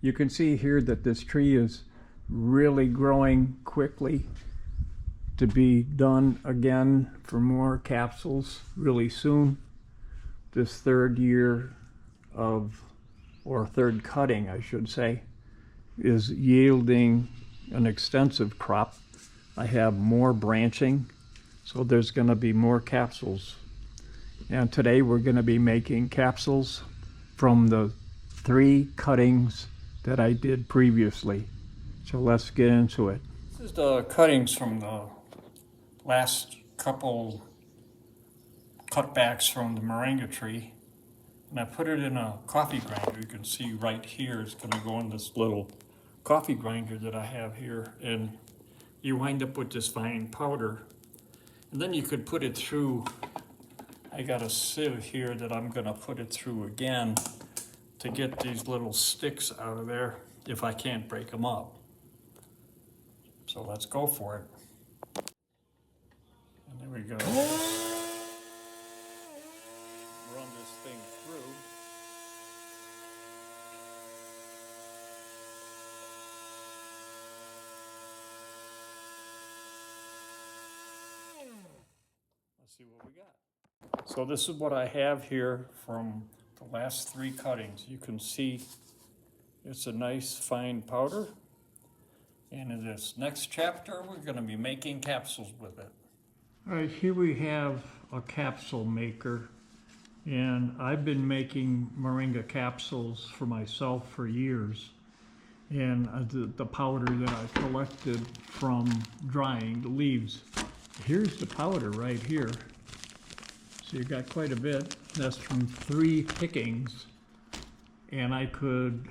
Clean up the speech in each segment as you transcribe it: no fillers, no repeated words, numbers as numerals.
You can see here that this tree is really growing quickly to be done again for more capsules really soon. This third year of, or third cutting I should say, is yielding an extensive crop. I have more branching, so there's going to be more capsules. And today we're going to be making capsules from the 3 cuttings that I did previously. So let's get into it. This is the cuttings from the last couple cutbacks from the Moringa tree. And I put it in a coffee grinder. You can see right here it's going to go in this little coffee grinder that I have here. And you wind up with this fine powder. And then you could put it through, I got a sieve here that I'm going to put it through again to get these little sticks out of there if I can't break them up. So let's go for it. And there we go. Run this thing through. Let's see what we got. So this is what I have here from the last 3 cuttings. You can see it's a nice fine powder. And in this next chapter, we're going to be making capsules with it. All right, here we have a capsule maker. And I've been making Moringa capsules for myself for years. And the powder that I collected from drying the leaves. Here's the powder right here. So you got quite a bit. That's from 3 pickings. And I could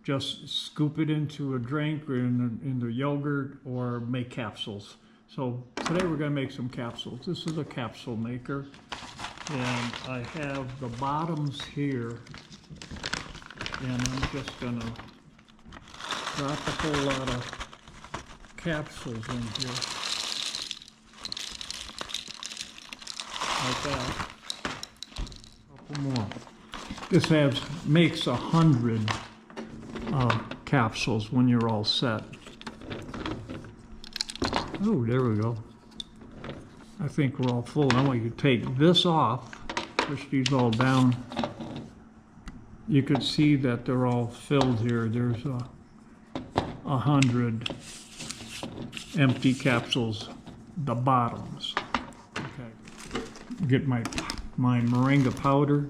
just scoop it into a drink or in the yogurt or make capsules. So today we're going to make some capsules. This is a capsule maker. And I have the bottoms here. And I'm just going to drop a whole lot of capsules in here. Like that. A couple more. This makes 100 capsules when you're all set. Oh, there we go. I think we're all full. Now we can take this off, push these all down. You could see that they're all filled here. There's 100 empty capsules, the bottoms. Okay. Get my Moringa powder.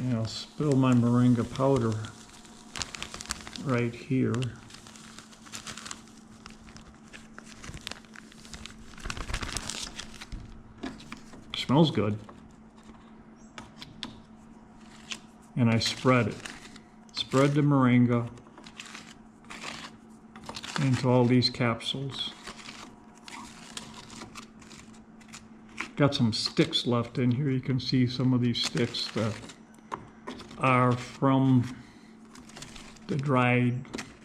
And I'll spill my Moringa powder right here. Smells good. And I spread it. Spread the Moringa into all these capsules. Got some sticks left in here. You can see some of these sticks that are from the dried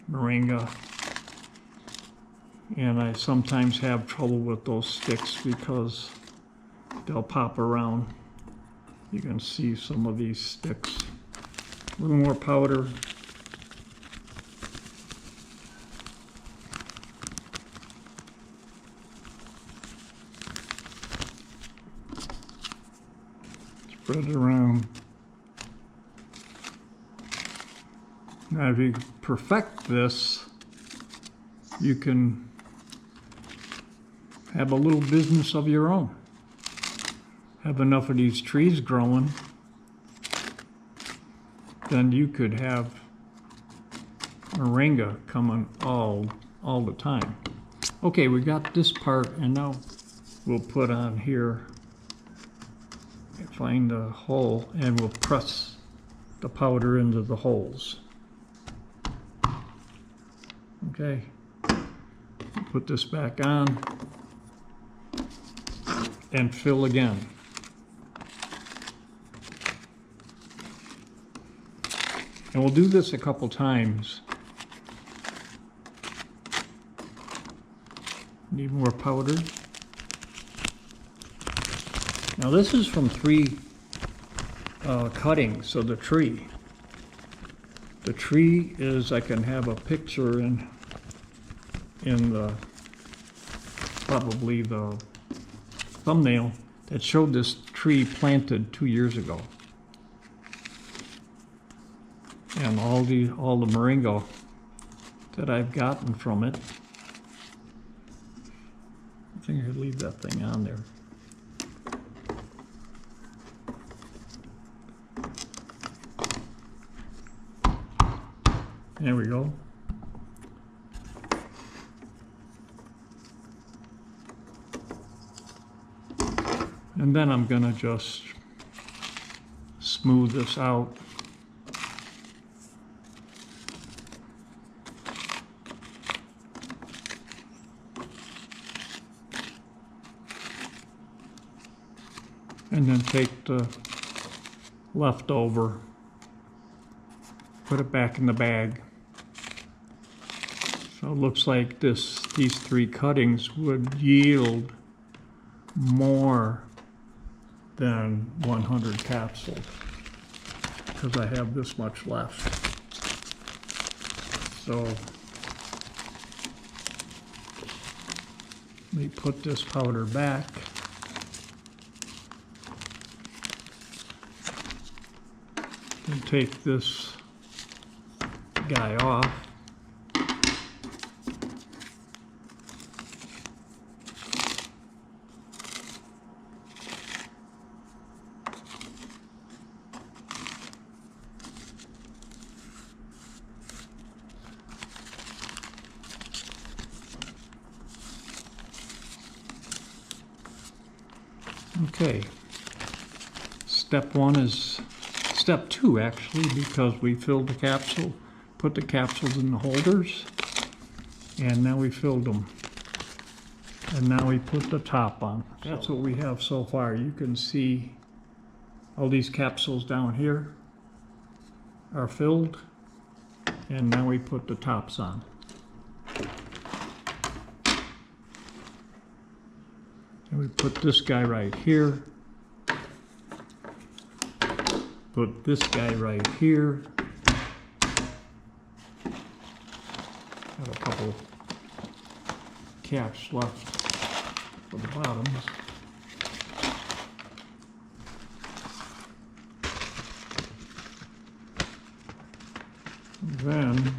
Moringa. And I sometimes have trouble with those sticks because they'll pop around. You can see some of these sticks. A little more powder. Spread it around. Now if you perfect this, you can have a little business of your own. Have enough of these trees growing, then you could have Moringa coming all the time. Okay, we got this part, and now we'll put on here, find a hole, and we'll press the powder into the holes. Okay, put this back on and fill again. And we'll do this a couple times. Need more powder. Now this is from 3 cuttings of the tree. The tree is, I can have a picture in the, probably the thumbnail that showed this tree planted 2 years ago. And all the moringa that I've gotten from it. I think I could leave that thing on there. There we go. And then I'm gonna just smooth this out. And then take the leftover, put it back in the bag. So it looks like these 3 cuttings would yield more than 100 capsules because I have this much left. So let me put this powder back. And take this guy off. Okay, step 2 actually, because we filled the capsule, put the capsules in the holders, and now we filled them. And now we put the top on. That's what we have so far. You can see all these capsules down here are filled, and now we put the tops on. And we put this guy right here. Put this guy right here. Got a couple caps left for the bottoms. And then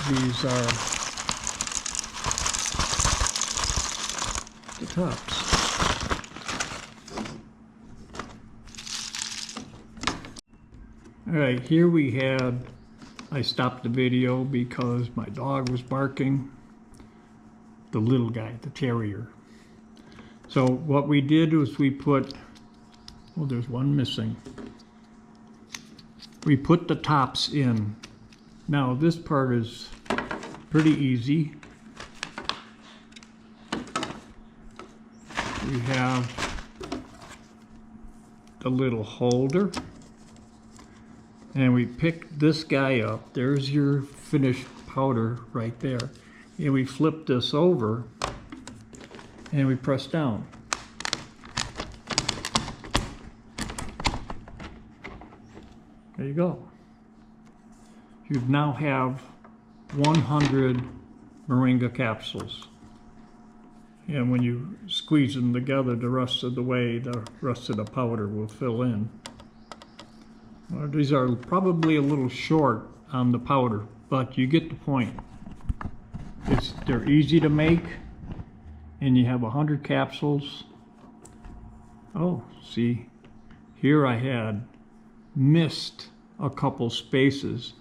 these are the tops. All right, here we had, I stopped the video because my dog was barking, the little guy, the terrier. So what we did was we put, oh, there's one missing. We put the tops in. Now this part is pretty easy. We have the little holder, and we pick this guy up. There's your finished powder right there. And we flip this over and we press down. There you go. You now have 100 Moringa capsules. And when you squeeze them together the rest of the way, the rest of the powder will fill in. Well, these are probably a little short on the powder, but you get the point. They're easy to make, and you have 100 capsules. Oh, see, here I had missed a couple spaces,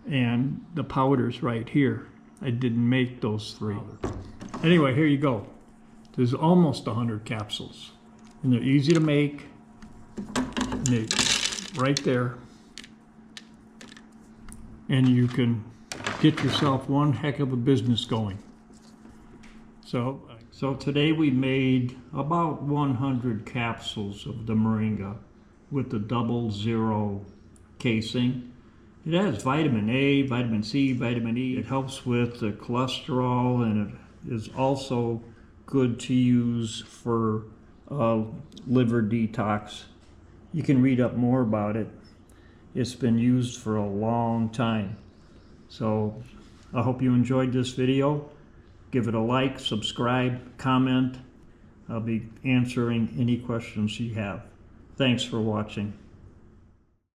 and the powder's right here. I didn't make those 3. Anyway, here you go. There's almost 100 capsules, and they're easy to make. And they're right there, and you can get yourself one heck of a business going. So today we made about 100 capsules of the Moringa with the 00 casing. It has vitamin A, vitamin C, vitamin E. It helps with the cholesterol, and it is also good to use for liver detox. You can read up more about it. It's been used for a long time. So I hope you enjoyed this video. Give it a like, subscribe, comment. I'll be answering any questions you have. Thanks for watching.